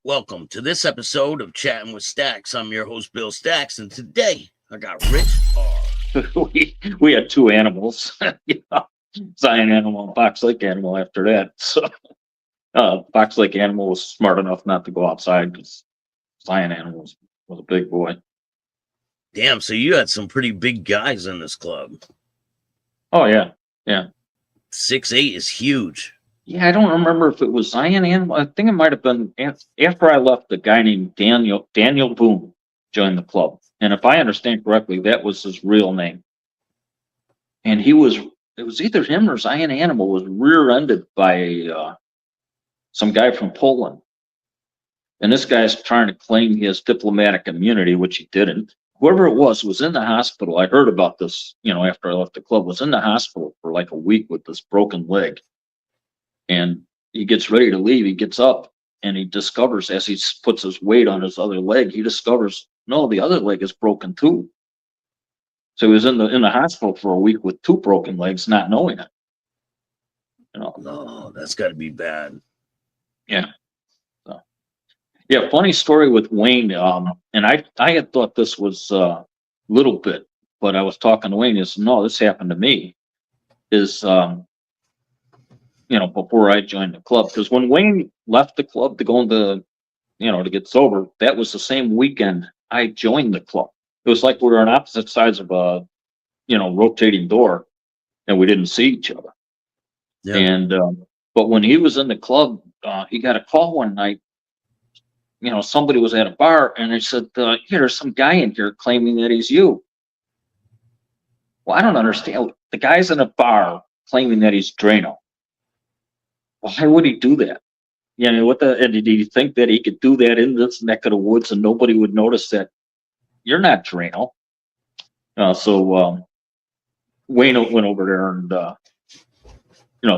Welcome to this episode of Chatting with Stacks. I'm your host, Bill Stacks, and today I got Rich R. we had two animals, Zion animal and Fox Lake animal after that. So Fox Lake animal was smart enough not to go outside because Zion animal was a big boy. Damn, so you had some pretty big guys in this club. Oh, yeah. 6'8" is huge. Yeah, I don't remember if it was Zion animal. I think it might have been after I left, a guy named Daniel Boone joined the club. And if I understand correctly, that was his real name. And it was either him or Zion Animal was rear-ended by some guy from Poland. And this guy's trying to claim he has diplomatic immunity, which he didn't. Whoever it was in the hospital. I heard about this, after I left the club, was in the hospital for like a week with this broken leg. And he gets ready to leave. He gets up and he discovers, as he puts his weight on his other leg, he discovers, no, the other leg is broken too. So he was in the hospital for a week with two broken legs, not knowing it. No, that's got to be bad. Yeah. So, yeah, funny story with Wayne. And I had thought this was a little bit, but I was talking to Wayne. He said, no, this happened to me. Before I joined the club, because when Wayne left the club to go into, to get sober, that was the same weekend I joined the club. It was like we were on opposite sides of a, rotating door, and we didn't see each other. Yeah. And but when he was in the club, he got a call one night. Somebody was at a bar, and they said, "There's some guy in here claiming that he's you." Well, I don't understand. The guy's in a bar claiming that he's Drano. Why would he do that? And did he think that he could do that in this neck of the woods and nobody would notice that you're not Drano? So Wayne went over there and,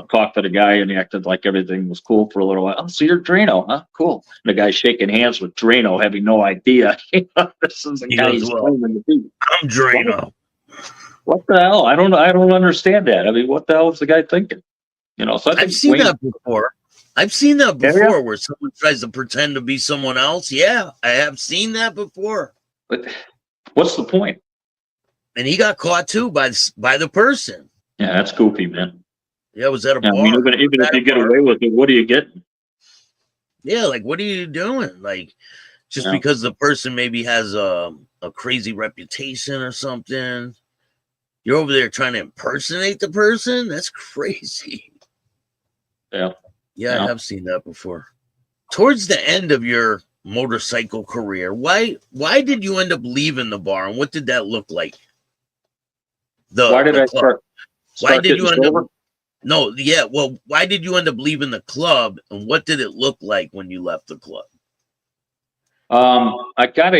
talked to the guy, and he acted like everything was cool for a little while. Oh, so you're Drano, huh? Cool. And the guy's shaking hands with Drano, having no idea. This is the guy he's claiming to be. I'm Drano. What the hell? I don't understand that. I mean, what the hell is the guy thinking? So I've seen that before. Where someone tries to pretend to be someone else. Yeah, I have seen that before. But what's the point? And he got caught too by the person. Yeah, that's goofy, man. Yeah, was that a bar? I mean, even if you get away with it, what are you getting? Yeah, like, what are you doing? Like, just because the person maybe has a crazy reputation or something, you're over there trying to impersonate the person? That's crazy. Yeah, I have seen that before. Towards the end of your motorcycle career, why did you end up leaving the bar, and what did that look like? Why did I start why did you end sober? up? No, yeah. Well, why did you end up leaving the club, and what did it look like when you left the club? I got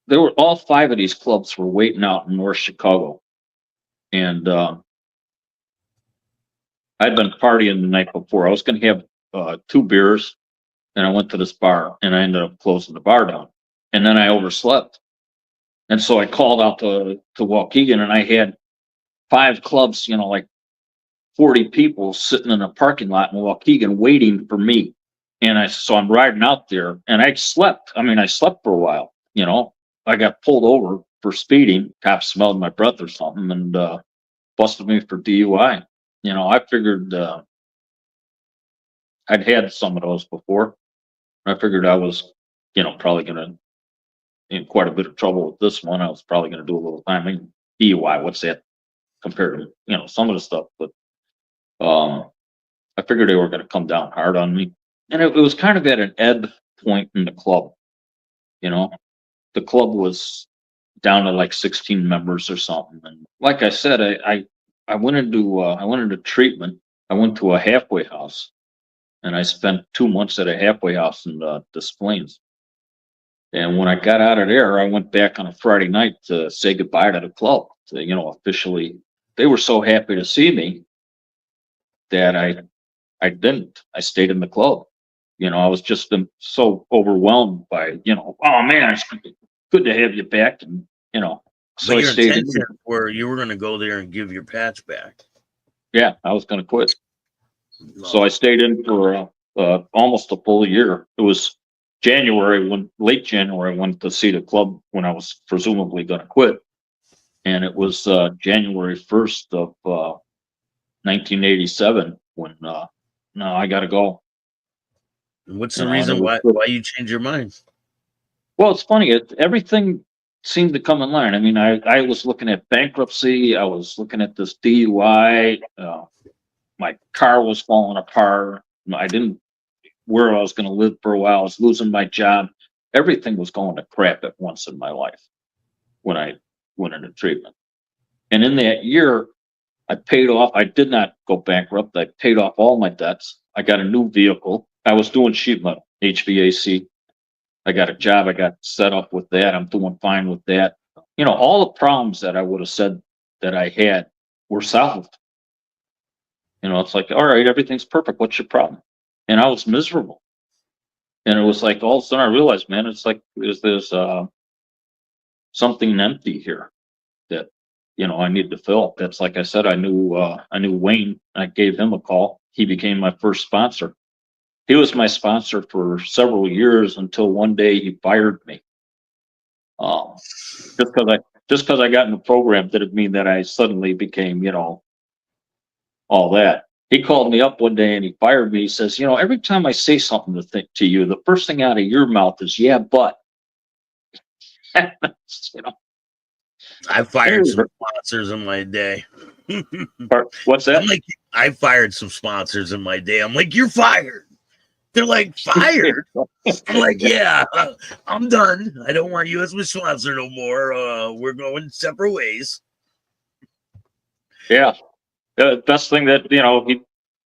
there were all five of these clubs were waiting out in North Chicago, and I'd been partying the night before. I was going to have 2 beers, and I went to this bar, and I ended up closing the bar down. And then I overslept. And so I called out to Waukegan, and I had 5 clubs, like 40 people sitting in a parking lot in Waukegan waiting for me. And so I'm riding out there, and I slept. I mean, I slept for a while, I got pulled over for speeding. Cops smelled my breath or something and busted me for DUI. I figured I'd had some of those before. I figured I was, probably going to in quite a bit of trouble with this one. I was probably going to do a little time. I mean, DUI, what's that compared to, some of the stuff? But I figured they were going to come down hard on me. And it was kind of at an ebb point in the club. The club was down to like 16 members or something. And like I said, I went into treatment. I went to a halfway house, and I spent 2 months at a halfway house in Des Plaines. And when I got out of there, I went back on a Friday night to say goodbye to the club. To, officially, they were so happy to see me that I didn't. I stayed in the club. I was just so overwhelmed by, oh man, it's good to have you back, and So but your intention were you were going to go there and give your patch back. Yeah, I was going to quit. No. So I stayed in for almost a full year. It was late January, I went to see the club when I was presumably going to quit. And it was January 1st of 1987 when, no, I got to go. What's the reason why you changed your mind? Well, it's funny. Everything seemed to come in line. I mean, I was looking at bankruptcy. I was looking at this DUI. My car was falling apart. I didn't where I was going to live for a while. I was losing my job. Everything was going to crap at once in my life when I went into treatment. And in that year, I paid off. I did not go bankrupt. I paid off all my debts. I got a new vehicle. I was doing sheet metal, HVAC. I got a job. I got set up with that. I'm doing fine with that. You know, all the problems that I would have said that I had were solved. You know, it's like, all right, everything's perfect. What's your problem? And I was miserable. And it was like, all of a sudden I realized, man, it's like, there's something empty here that, you know, I need to fill. That's like I said, I knew Wayne. I gave him a call. He became my first sponsor. He was my sponsor for several years until one day he fired me. Just because I got in the program didn't mean that I suddenly became, you know, all that. He called me up one day and he fired me. He says, you know, every time I say something to you, the first thing out of your mouth is, yeah, but. You know, I fired some sponsors in my day. What's that? I'm like, I fired some sponsors in my day. I'm like, you're fired. They're like, fired? I'm like, yeah, I'm done. I don't want you as my sponsor no more. We're going separate ways. Yeah. The best thing that, you know,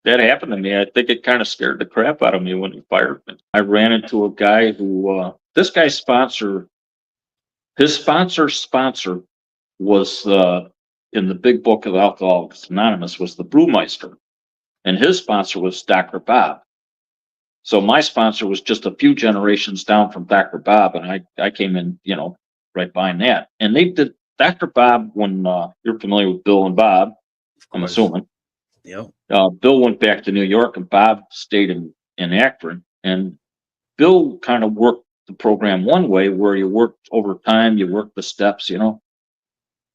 that happened to me, I think it kind of scared the crap out of me when he fired me. I ran into a guy who, this guy's sponsor, his sponsor was in the big book of Alcoholics Anonymous was the Brewmeister. And his sponsor was Dr. Bob. So my sponsor was just a few generations down from Dr. Bob, and I came in, you know, right behind that. And they did Dr. Bob, when you're familiar with Bill and Bob, I'm assuming. Yep. Bill went back to New York, and Bob stayed in Akron. And Bill kind of worked the program one way, where you worked overtime, you worked the steps, you know.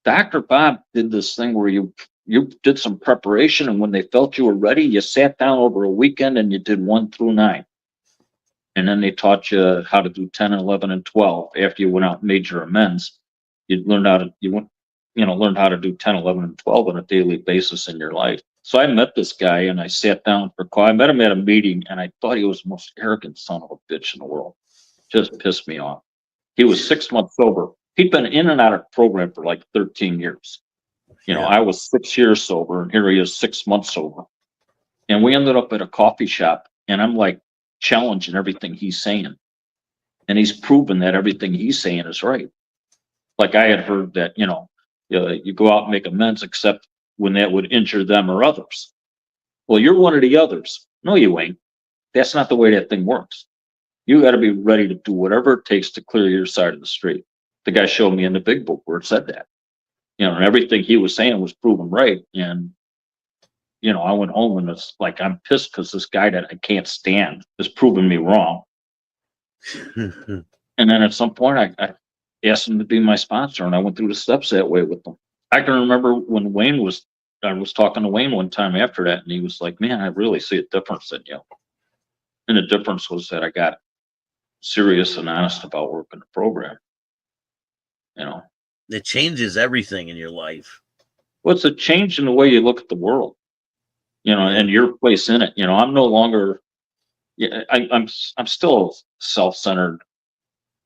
Dr. Bob did this thing where you did some preparation, and when they felt you were ready, you sat down over a weekend and you did 1 through 9. And then they taught you how to do 10 and 11 and 12. After you went out and made your amends, you learned how to do 10, 11, and 12 on a daily basis in your life. So I met this guy and I sat down for coffee. I met him at a meeting and I thought he was the most arrogant son of a bitch in the world. Just pissed me off. He was 6 months sober. He'd been in and out of the program for like 13 years. You know, I was 6 years sober, and here he is 6 months sober. And we ended up at a coffee shop, and I'm like challenging everything he's saying. And he's proven that everything he's saying is right. Like I had heard that, you know, you go out and make amends except when that would injure them or others. Well, you're one of the others. No, you ain't. That's not the way that thing works. You got to be ready to do whatever it takes to clear your side of the street. The guy showed me in the big book where it said that. You know, and everything he was saying was proven right. And, you know, I went home and it's like, I'm pissed because this guy that I can't stand has proven me wrong. And then at some point I asked him to be my sponsor, and I went through the steps that way with them. I can remember when I was talking to Wayne one time after that, and he was like, man, I really see a difference in you. And the difference was that I got serious and honest about working the program. You know, it changes everything in your life. Well, it's a change in the way you look at the world, you know, and your place in it. You know, I'm no longer, I'm still self-centered,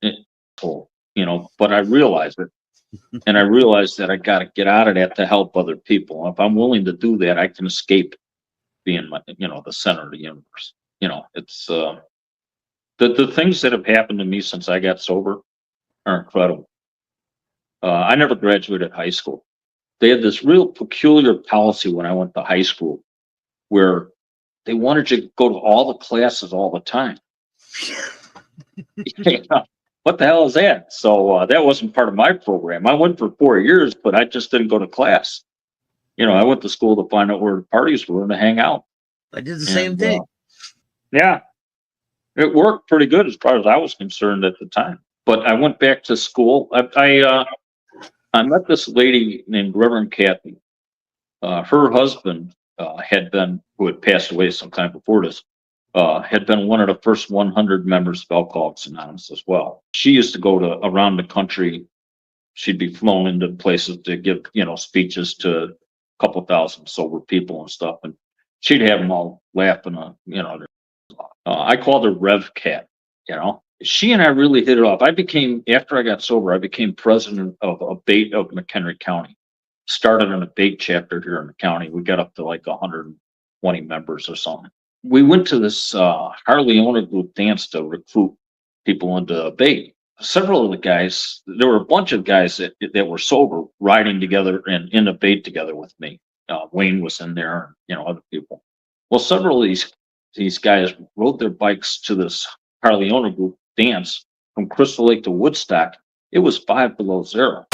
you know, but I realize it. And I realize that I got to get out of that to help other people. If I'm willing to do that, I can escape being, the center of the universe. You know, it's the things that have happened to me since I got sober are incredible. I never graduated high school. They had this real peculiar policy when I went to high school where they wanted you to go to all the classes all the time. What the hell is that? So that wasn't part of my program. I went for 4 years, but I just didn't go to class. You know, I went to school to find out where the parties were and to hang out. I did the same thing. Yeah. It worked pretty good as far as I was concerned at the time. But I went back to school. I met this lady named Reverend Kathy. Her husband who had passed away sometime before this, had been one of the first 100 members of Alcoholics Anonymous as well. She used to go to around the country. She'd be flown into places to give, speeches to a couple thousand sober people and stuff. And she'd have them all laughing, I called her Rev Cat, She and I really hit it off. After I got sober, I became president of a bait of McHenry County. Started an abate chapter here in the county. We got up to like 120 members or something. We went to this Harley owner group dance to recruit people into abate. Several of the guys, there were a bunch of guys that were sober riding together and in abate together with me. Wayne was in there, other people. Well, several of these guys rode their bikes to this Harley owner group dance from Crystal Lake to Woodstock. It was 5 below zero.